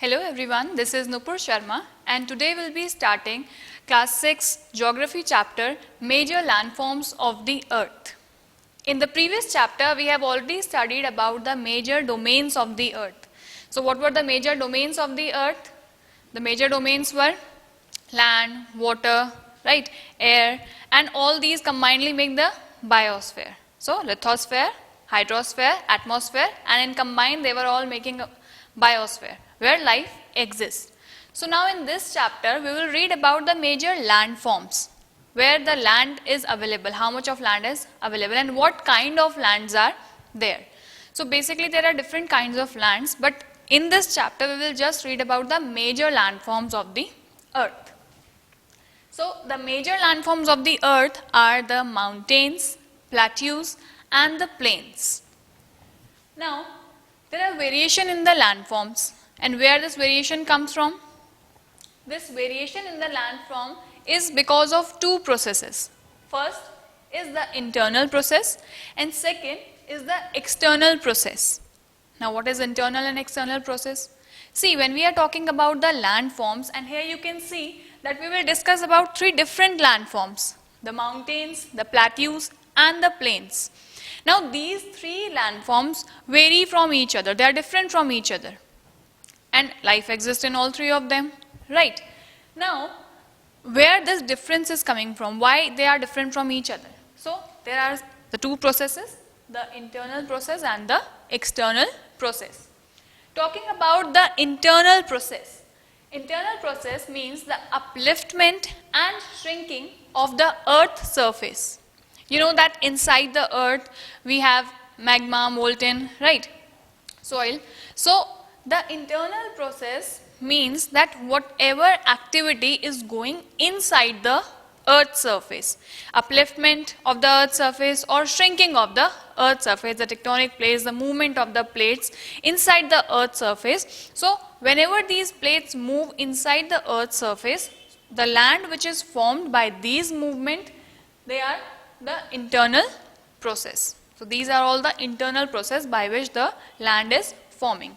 Hello everyone, this is Nupur Sharma and today we'll be starting class 6 geography chapter major landforms of the earth. In the previous chapter we have already studied about the major domains of the earth. So what were the major domains of the earth? The major domains were land, water, right, air, and all these combinedly make the biosphere. So lithosphere, hydrosphere, atmosphere, and in combined they were all making a biosphere where life exists. So now in this chapter we will read about the major landforms where the land is available, how much of land is available and what kind of lands are there. So basically there are different kinds of lands, but in this chapter we will just read about the major landforms of the earth. So the major landforms of the earth are the mountains, plateaus and the plains. Now there are variation in the landforms, and where this variation comes from? This variation in the landform is because of two processes. First is the internal process and second is the external process. Now what is internal and external process? See, when we are talking about the landforms, and here you can see that we will discuss about three different landforms: the mountains, the plateaus and the plains. Now these three landforms vary from each other, they are different from each other. And life exists in all three of them, right? Now, where this difference is coming from, why they are different from each other? So, there are the two processes, the internal process and the external process. Talking about the internal process means the upliftment and shrinking of the earth's surface. You know that inside the earth we have magma, molten, right, soil. So, the internal process means that whatever activity is going inside the earth's surface, upliftment of the earth's surface or shrinking of the earth's surface, the tectonic plates, the movement of the plates inside the earth's surface. So whenever these plates move inside the earth's surface, the land which is formed by these movement, they are the internal process. So these are all the internal process by which the land is forming.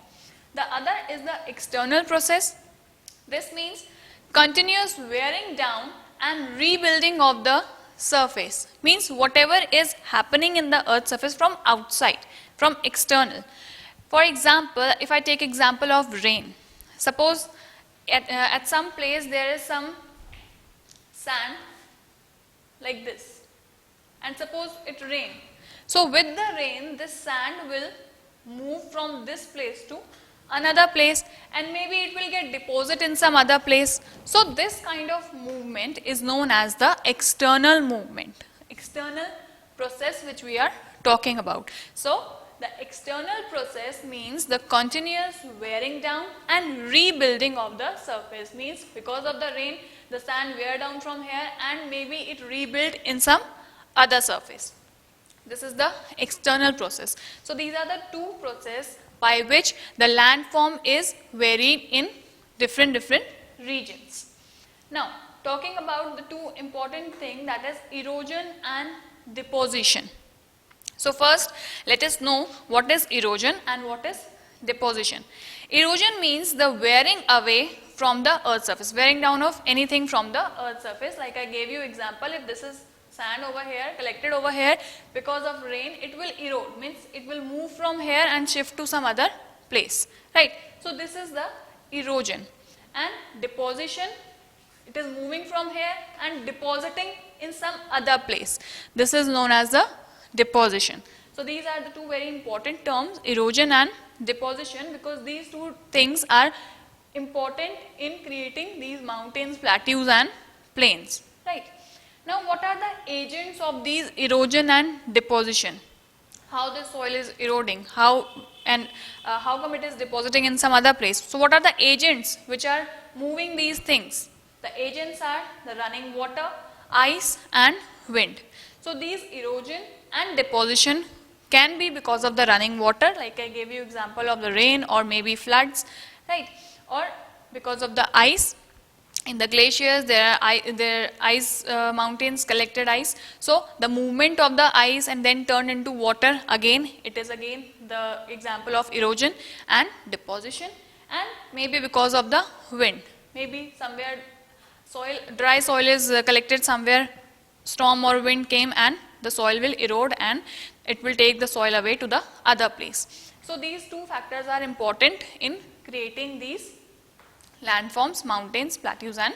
The other is the external process. This means continuous wearing down and rebuilding of the surface. Means whatever is happening in the earth's surface from outside, from external. For example, if I take example of rain. Suppose at some place there is some sand like this. And suppose it rains. So with the rain, this sand will move from this place to another place and maybe it will get deposited in some other place. So this kind of movement is known as the external movement, external process which we are talking about. So the external process means the continuous wearing down and rebuilding of the surface. Means because of the rain, the sand wear down from here and maybe it rebuild in some other surface. This is the external process. So these are the two processes by which the landform is varied in different regions. Now, talking about the two important things, that is erosion and deposition. So first, let us know what is erosion and what is deposition. Erosion means the wearing away from the earth's surface, wearing down of anything from the earth's surface. Like I gave you example, if this is sand over here, collected over here, because of rain, it will erode, means it will move from here and shift to some other place, right? So this is the erosion. And deposition, it is moving from here and depositing in some other place. This is known as the deposition. So these are the two very important terms, erosion and deposition, because these two things are important in creating these mountains, plateaus and plains, right? Now what are the agents of these erosion and deposition? How the soil is eroding, how come it is depositing in some other place? So what are the agents which are moving these things? The agents are the running water, ice and wind. So these erosion and deposition can be because of the running water, like I gave you example of the rain or maybe floods, right? Or because of the ice. In the glaciers, there are ice mountains, collected ice. So the movement of the ice and then turned into water, again, it is again the example of erosion and deposition. and maybe because of the wind. Maybe somewhere dry soil is collected somewhere, storm or wind came and the soil will erode and it will take the soil away to the other place. So these two factors are important in creating these landforms, mountains, plateaus and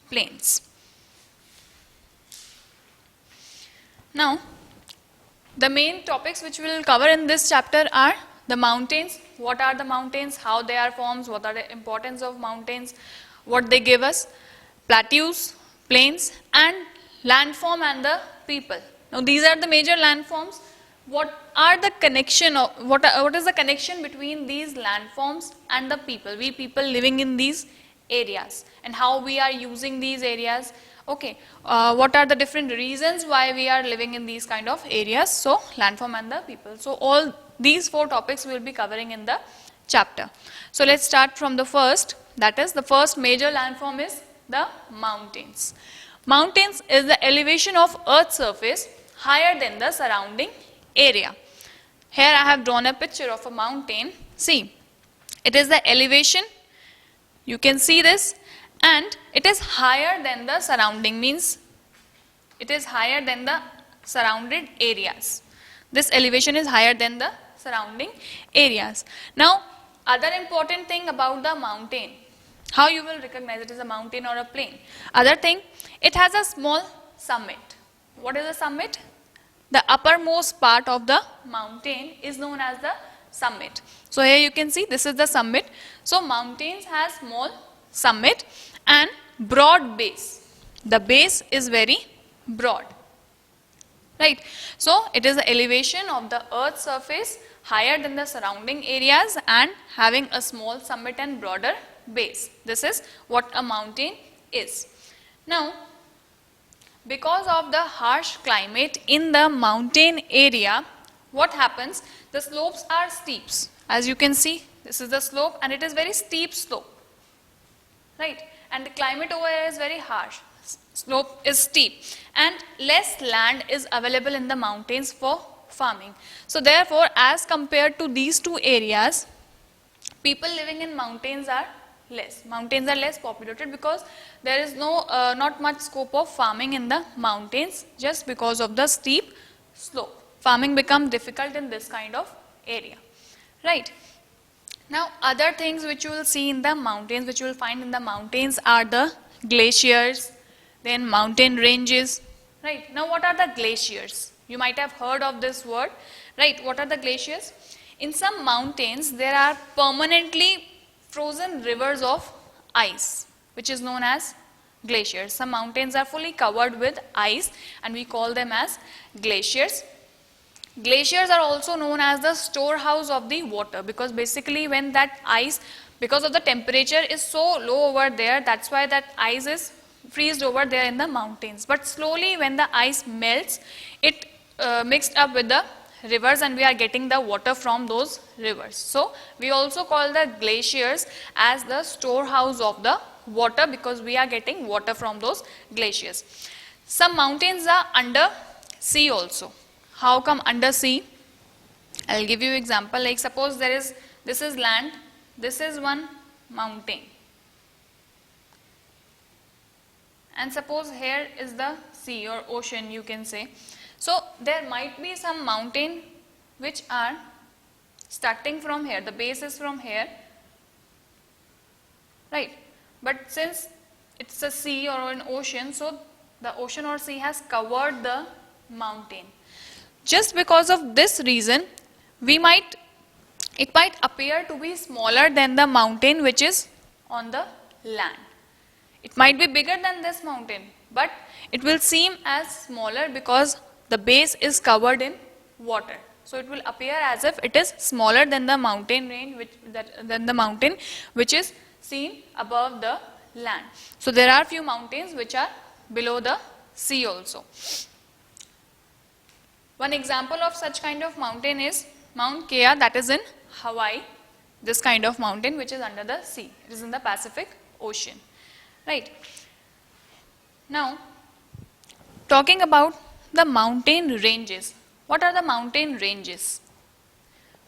plains. Now, the main topics which we will cover in this chapter are the mountains. What are the mountains, how they are formed, what are the importance of mountains, what they give us, plateaus, plains and landform and the people. Now these are the major landforms. What are the connection of, what is the connection between these landforms and the people, we people living in these areas, and how we are using these areas. Okay, what are the different reasons why we are living in these kind of areas? So landform and the people. So all these four topics we will be covering in the chapter. So let's start from the first, that is the first major landform is the mountains. Mountains is the elevation of earth's surface higher than the surrounding area. Here I have drawn a picture of a mountain. See, it is the elevation, you can see this, and it is higher than the surrounding, means it is higher than the surrounded areas. This elevation is higher than the surrounding areas. Now, other important thing about the mountain, how you will recognize it is a mountain or a plain. Other thing, it has a small summit. What is a summit? The uppermost part of the mountain is known as the summit. So here you can see this is the summit. So mountains have small summit and broad base. The base is very broad. Right. So it is the elevation of the earth's surface higher than the surrounding areas and having a small summit and broader base. This is what a mountain is. Now, because of the harsh climate in the mountain area, what happens? The slopes are steep. As you can see, this is the slope and it is very steep slope. Right? And the climate over here is very harsh. Slope is steep and less land is available in the mountains for farming. So therefore, as compared to these two areas, people living in mountains are less. Mountains are less populated because there is not much scope of farming in the mountains just because of the steep slope. Farming becomes difficult in this kind of area. Right. Now, other things which you will see in the mountains, which you will find in the mountains are the glaciers, then mountain ranges. Right. Now, what are the glaciers? You might have heard of this word. Right. What are the glaciers? In some mountains, there are permanently frozen rivers of ice, which is known as glaciers. Some mountains are fully covered with ice and we call them as glaciers. Glaciers are also known as the storehouse of the water because basically when that ice, because of the temperature is so low over there, that's why that ice is freezed over there in the mountains. But slowly when the ice melts, it mixed up with the rivers and we are getting the water from those rivers. So we also call the glaciers as the storehouse of the water because we are getting water from those glaciers. Some mountains are under sea also. How come under sea? I'll give you example, like suppose this is land, this is one mountain. And suppose here is the sea or ocean, you can say. So there might be some mountain which are starting from here, the base is from here, right? But since it's a sea or an ocean, so the ocean or sea has covered the mountain. Just because of this reason, it might appear to be smaller than the mountain which is on the land. It might be bigger than this mountain, but it will seem as smaller because the base is covered in water. So it will appear as if it is smaller than the mountain range, than the mountain which is seen above the land. So there are few mountains which are below the sea also. One example of such kind of mountain is Mount Kea, that is in Hawaii. This kind of mountain which is under the sea. It is in the Pacific Ocean. Right. Now, talking about the mountain ranges. What are the mountain ranges?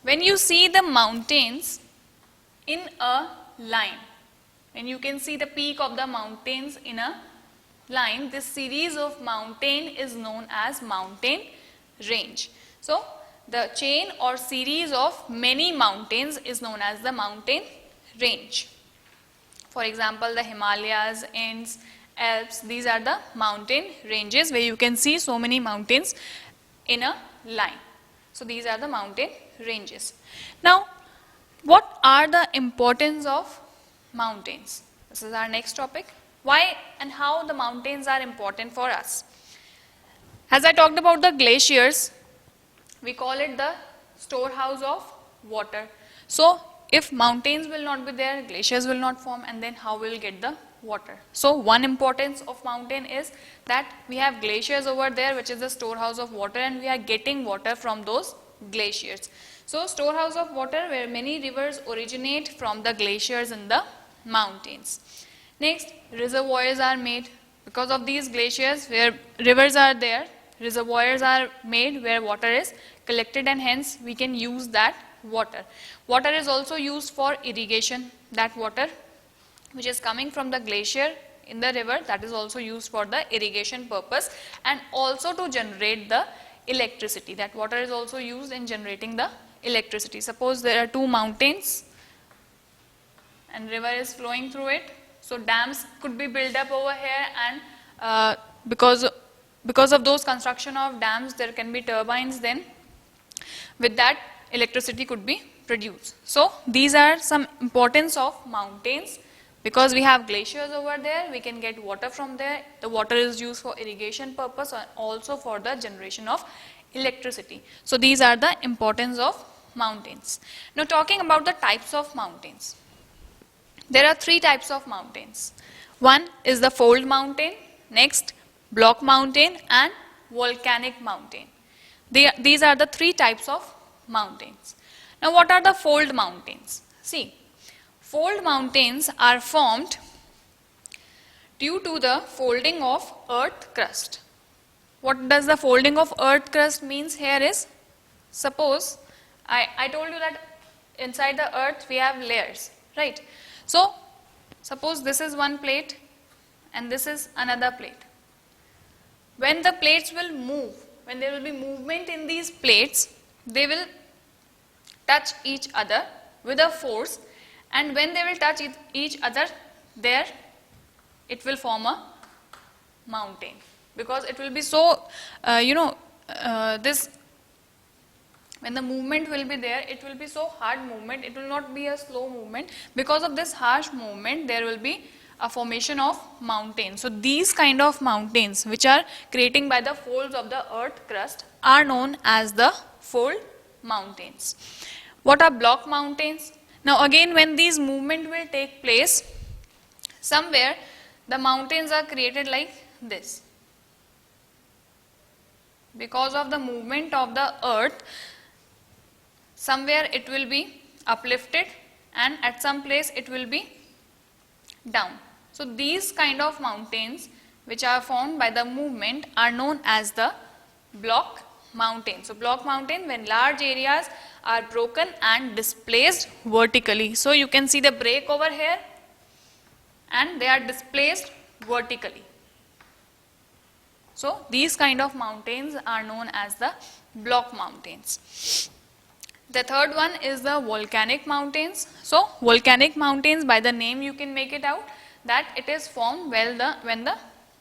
When you see the mountains in a line. And you can see the peak of the mountains in a line. This series of mountain is known as mountain range. So the chain or series of many mountains is known as the mountain range. For example, the Himalayas, Andes, Alps, these are the mountain ranges where you can see so many mountains in a line. So these are the mountain ranges. Now, what are the importance of mountains? This is our next topic. Why and how the mountains are important for us? As I talked about the glaciers, we call it the storehouse of water. So if mountains will not be there, glaciers will not form, and then how we will get the water? So one importance of mountain is that we have glaciers over there, which is the storehouse of water, and we are getting water from those glaciers. So storehouse of water where many rivers originate from the glaciers in the mountains. Next, reservoirs are made because of these glaciers where rivers are there. Reservoirs are made where water is collected, and hence we can use that water. Water is also used for irrigation. That water which is coming from the glacier in the river, that is also used for the irrigation purpose and also to generate the electricity. That water is also used in generating the electricity. Suppose there are two mountains and river is flowing through it. So dams could be built up over here, and because of those construction of dams, there can be turbines. Then with that, electricity could be produced. So these are some importance of mountains. Because we have glaciers over there, we can get water from there. The water is used for irrigation purpose and also for the generation of electricity. So these are the importance of mountains. Now talking about the types of mountains. There are three types of mountains. One is the fold mountain, next block mountain, and volcanic mountain. These are the three types of mountains. Now what are the fold mountains? See, fold mountains are formed due to the folding of earth crust. What does the folding of earth crust means here is, suppose I told you that inside the earth we have layers, right? So suppose this is one plate and this is another plate. When the plates will move, when there will be movement in these plates, they will touch each other with a force, and when they will touch each other, there it will form a mountain, because it will be so, this, when the movement will be there, it will be so hard movement, it will not be a slow movement. Because of this harsh movement, there will be a formation of mountains. So these kind of mountains which are creating by the folds of the earth crust are known as the fold mountains. What are block mountains? Now again, when these movement will take place, somewhere the mountains are created like this. Because of the movement of the earth, somewhere it will be uplifted and at some place it will be down. So these kind of mountains which are formed by the movement are known as the block mountain. So block mountain, when large areas are broken and displaced vertically. So you can see the break over here and they are displaced vertically. So these kind of mountains are known as the block mountains. The third one is the volcanic mountains. So volcanic mountains, by the name you can make it out that it is formed when the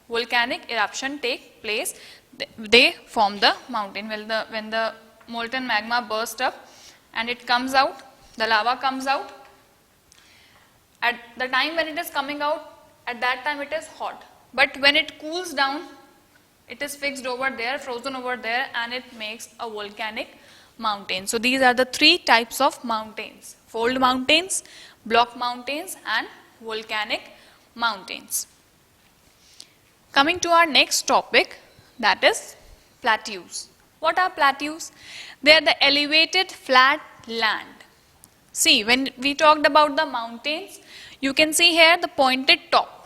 volcanic eruption take place, they form the mountain. When the molten magma bursts up and it comes out, the lava comes out. At the time when it is coming out, at that time it is hot. But when it cools down, it is fixed over there, frozen over there, and it makes a volcanic mountain. So these are the three types of mountains: fold mountains, block mountains, and volcanic mountains. Coming to our next topic, that is plateaus. What are plateaus? They are the elevated flat land. See, when we talked about the mountains, you can see here the pointed top.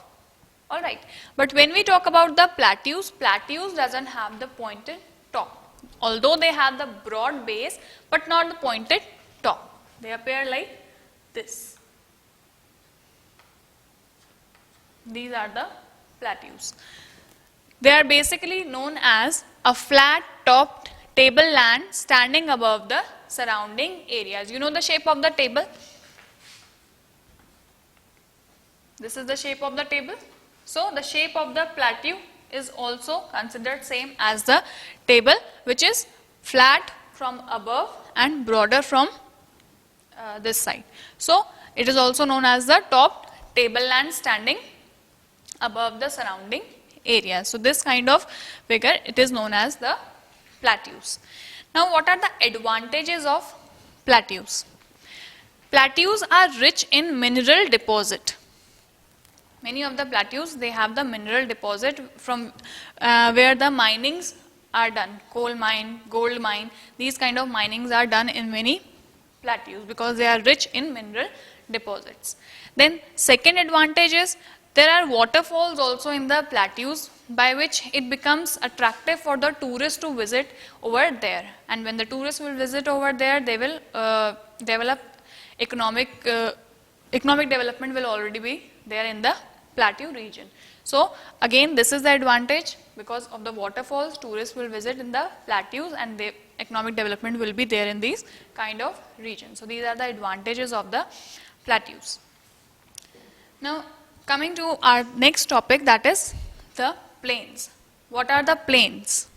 Alright, but when we talk about the plateaus, plateaus doesn't have the pointed top. Although they have the broad base, but not the pointed top. They appear like this. These are the plateaus. They are basically known as a flat topped tableland standing above the surrounding areas. You know the shape of the table? This is the shape of the table. So the shape of the plateau is also considered same as the table, which is flat from above and broader from this side. So it is also known as the topped tableland standing above the surrounding area. So this kind of figure, it is known as the plateaus. Now what are the advantages of plateaus? Plateaus are rich in mineral deposit. Many of the plateaus, they have the mineral deposit from where the minings are done. Coal mine, gold mine, these kind of minings are done in many plateaus because they are rich in mineral deposits. Then second advantage is there are waterfalls also in the plateaus by which it becomes attractive for the tourists to visit over there. And when the tourists will visit over there, they will develop economic development will already be there in the plateau region. So again, this is the advantage because of the waterfalls, tourists will visit in the plateaus and the economic development will be there in these kind of regions. So these are the advantages of the plateaus. Now coming to our next topic, that is the plains. What are the plains?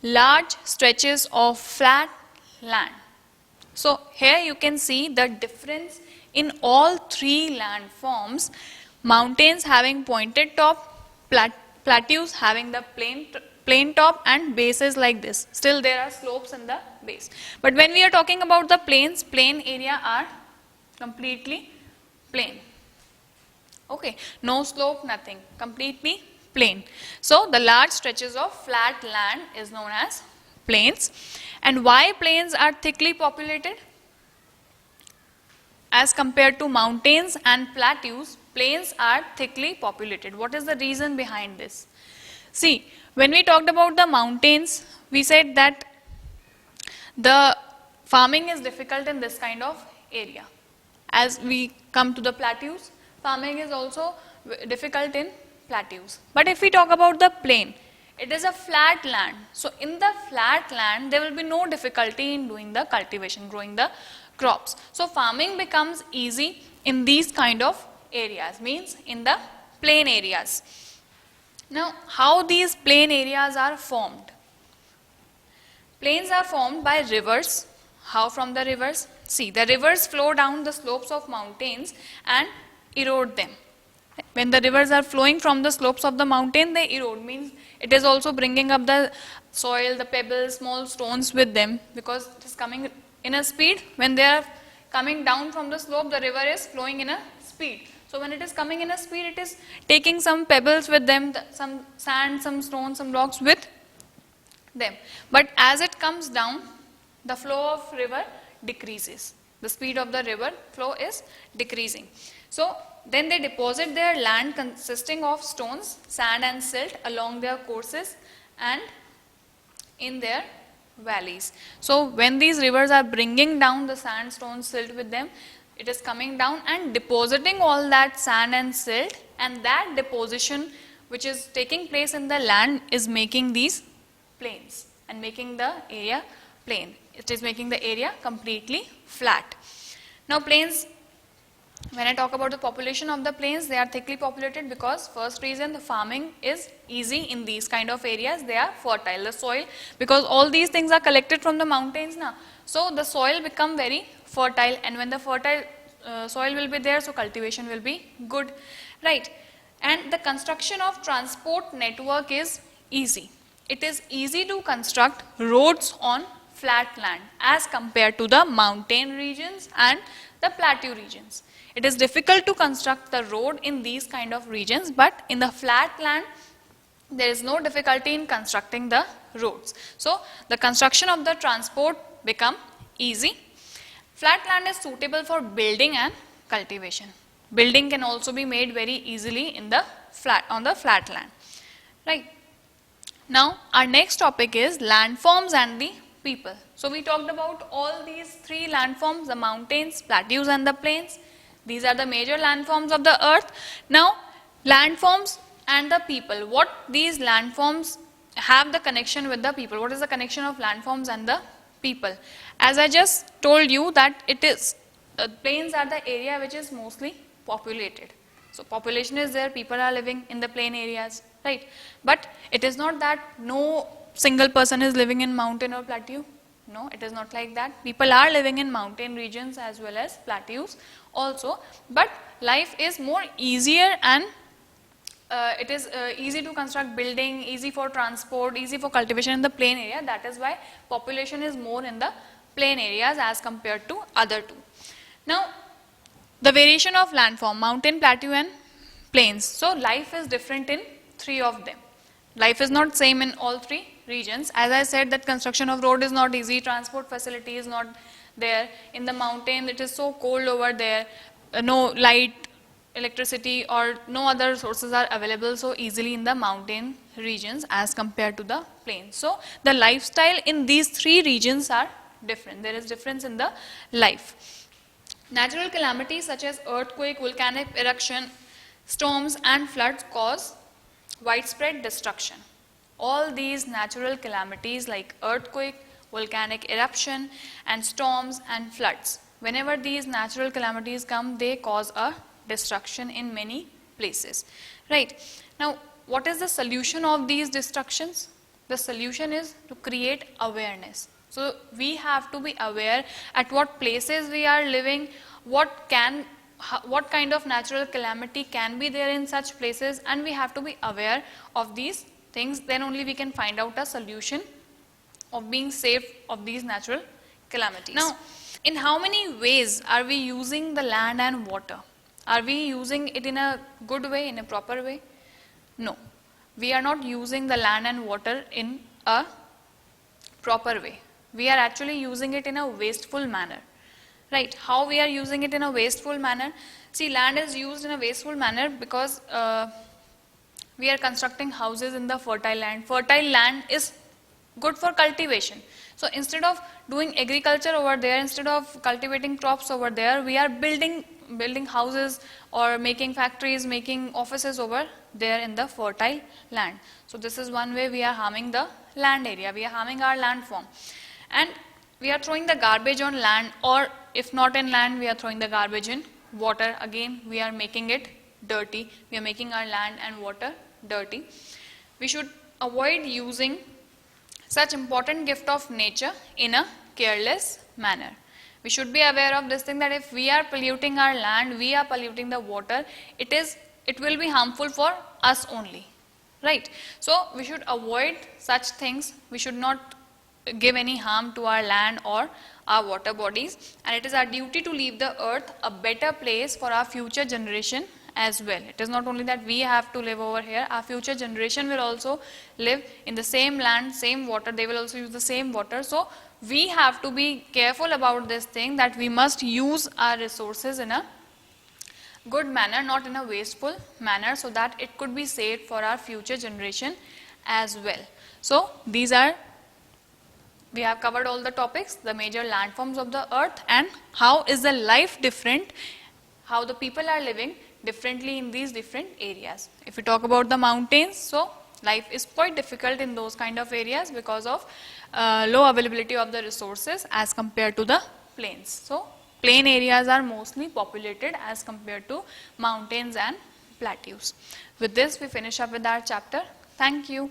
Large stretches of flat land. So here you can see the difference in all three landforms. Mountains having pointed top, plateaus having the plain top and bases like this. Still there are slopes in the base. But when we are talking about the plains, plain area are completely plain. Okay, no slope, nothing, completely plain. So the large stretches of flat land is known as plains. And why plains are thickly populated? As compared to mountains and plateaus, plains are thickly populated. What is the reason behind this? See, when we talked about the mountains, we said that the farming is difficult in this kind of area. As we come to the plateaus, farming is also difficult in plateaus. But if we talk about the plain, it is a flat land. So in the flat land, there will be no difficulty in doing the cultivation, growing the crops. So farming becomes easy in these kind of areas, means in the plain areas. Now how these plain areas are formed? Plains are formed by rivers. How from the rivers? See, the rivers flow down the slopes of mountains and erode them. When the rivers are flowing from the slopes of the mountain, they erode, means it is also bringing up the soil, the pebbles, small stones with them, because it is coming in a speed. When they are coming down from the slope, the river is flowing in a speed. So when it is coming in a speed, it is taking some pebbles with them, some sand, some stones, some rocks with them. But as it comes down, the flow of river decreases. The speed of the river flow is decreasing. So then they deposit their land consisting of stones, sand and silt along their courses and in their valleys. So when these rivers are bringing down the sand, stone, silt with them, it is coming down and depositing all that sand and silt, and that deposition which is taking place in the land is making these plains and making the area plain. It is making the area completely flat. Now plains, when I talk about the population of the plains, they are thickly populated because first reason, the farming is easy in these kind of areas. They are fertile, the soil, because all these things are collected from the mountains now. So the soil become very fertile, and when the fertile soil will be there, so cultivation will be good, right? And the construction of transport network is easy. It is easy to construct roads on flat land as compared to the mountain regions and the plateau regions. It is difficult to construct the road in these kind of regions, but in the flat land, there is no difficulty in constructing the roads. So the construction of the transport become easy. Flat land is suitable for building and cultivation. Building can also be made very easily in the on the flat land, right? Now our next topic is landforms and the people. So we talked about all these three landforms, the mountains, plateaus and the plains. These are the major landforms of the earth. Now Landforms and the people. What these landforms have the connection with the people? What is the connection of landforms and the people? As I just told you that it is, plains are the area which is mostly populated. So population is there, people are living in the plain areas, right? But it is not that no single person is living in mountain or plateau. No, it is not like that. People are living in mountain regions as well as plateaus also, but life is more easier and it is easy to construct building, easy for transport, easy for cultivation in the plain area. That is why population is more in the plain areas as compared to other two. Now, the variation of landform, mountain, plateau and plains. So, life is different in three of them. Life is not same in all three regions. As I said, that construction of road is not easy, transport facility is not there. In the mountain, it is so cold over there, no light, electricity or no other sources are available so easily in the mountain regions as compared to the plains. So, the lifestyle in these three regions are different. There is difference in the life. Natural calamities such as earthquake, volcanic eruption, storms and floods cause widespread destruction. All these natural calamities like earthquake, volcanic eruption and storms and floods, whenever these natural calamities come, they cause a destruction in many places, right? Now, what is the solution of these destructions? The solution is to create awareness. So, we have to be aware at what places we are living, what kind of natural calamity can be there in such places, and we have to be aware of these things. Then only we can find out a solution of being safe of these natural calamities. Now, in how many ways are we using the land and water? Are we using it in a good way, in a proper way? No. We are not using the land and water in a proper way. We are actually using it in a wasteful manner. Right? How we are using it in a wasteful manner? See, land is used in a wasteful manner because we are constructing houses in the fertile land. Fertile land is good for cultivation. So, instead of doing agriculture over there, instead of cultivating crops over there, we are building houses or making factories, making offices over there in the fertile land. So, this is one way we are harming the land area, we are harming our landform. And we are throwing the garbage on land, or if not in land, we are throwing the garbage in water. Again, we are making it dirty, we are making our land and water dirty. We should avoid using such important gift of nature in a careless manner. We should be aware of this thing, that if we are polluting our land, we are polluting the water, it will be harmful for us only, right? So, we should avoid such things. We should not give any harm to our land or our water bodies, and it is our duty to leave the earth a better place for our future generation as well. It is not only that we have to live over here, our future generation will also live in the same land, same water, they will also use the same water. So, we have to be careful about this thing, that we must use our resources in a good manner, not in a wasteful manner, so that it could be saved for our future generation as well. So, we have covered all the topics, the major landforms of the earth, and how is the life different, how the people are living differently in these different areas. If we talk about the mountains, so life is quite difficult in those kind of areas because of low availability of the resources as compared to the plains. So, plain areas are mostly populated as compared to mountains and plateaus. With this, we finish up with our chapter. Thank you.